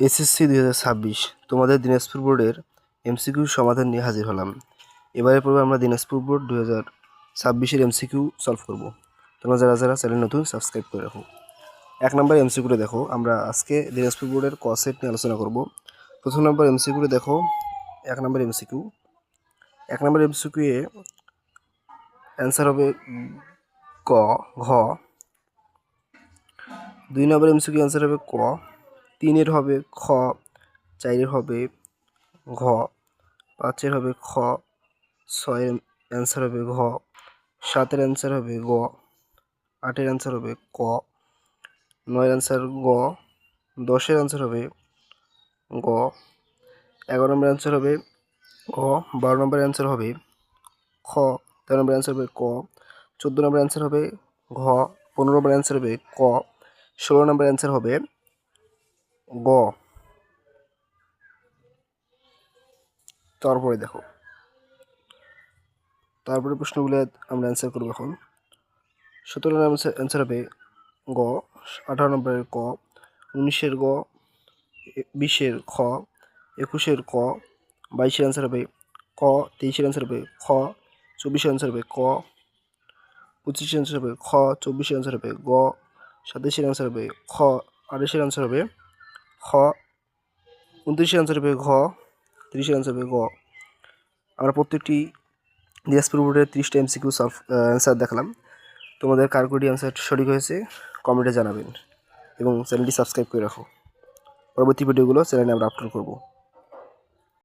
SSC 2026 তোমাদের দিনাজপুর বোর্ডের MCQ সমাধান নিয়ে হাজির হলাম। এবারে পর্বে আমরা দিনাজপুর বোর্ড 2026-এর এমসিকিউ সলভ করব। তোমরা যারা যারা চ্যানেল নতুন সাবস্ক্রাইব করে রাখো। 1 নম্বর এমসিকিউটা দেখো, আমরা আজকে দিনাজপুর বোর্ডের ক সেট নিয়ে আলোচনা করব। প্রথম নম্বর এমসিকিউটা দেখো, 1 নম্বর MCQ. 1 number MCQ A answer হবে ক, ঘ। 2 নম্বর এমসিকিউ অ্যান্সার হবে ক, 3-এর হবে খ, 4-এর হবে ঘ, 5-এর হবে খ, 6-এর অ্যান্সার হবে ঘ, 7-এর অ্যান্সার হবে গ, 8-এর অ্যান্সার হবে ক, 9-এর অ্যান্সার গ, 10-এর অ্যান্সার হবে গ, 11 নম্বর অ্যান্সার হবে ঘ, 12 নম্বর অ্যান্সার হবে খ, 13 নম্বর অ্যান্সার হবে ক, 14 নম্বর অ্যান্সার হবে ঘ, 15 নম্বর অ্যান্সার হবে ক, 16 নম্বর অ্যান্সার হবে গ। তারপরে দেখো, তারপরে প্রশ্নগুলো আমরা অ্যান্সার করবো এখন। 17 নম্বর অ্যান্সার হবে গ, 18 নম্বরের ক, 19-এর গ, 20-এর খ, 21-এর ক, 22-এর অ্যান্সার হবে ক, 23-এর অ্যান্সার হবে খ, 24-এর অ্যান্সার হবে ক, 25-এর অ্যান্সার হবে খ, 24-এর অ্যান্সার হবে গ, 27-এর অ্যান্সার হবে খ, 28-এর অ্যান্সার হবে খ, 29-এর অ্যান্সার হবে ঘ, 30-এর অ্যান্সার হবে গ। আমরা প্রত্যেকটি দিনাজপুর বোর্ডের 30টা এমসিকিউ সলভ অ্যান্সার দেখালাম। তোমাদের কার কোটি অ্যান্সার সঠিক হয়েছে কমেন্টে জানাবেন এবং চ্যানেলটি সাবস্ক্রাইব করে রাখো। পরবর্তী ভিডিওগুলো চ্যানেলে আমরা আপলোড করব।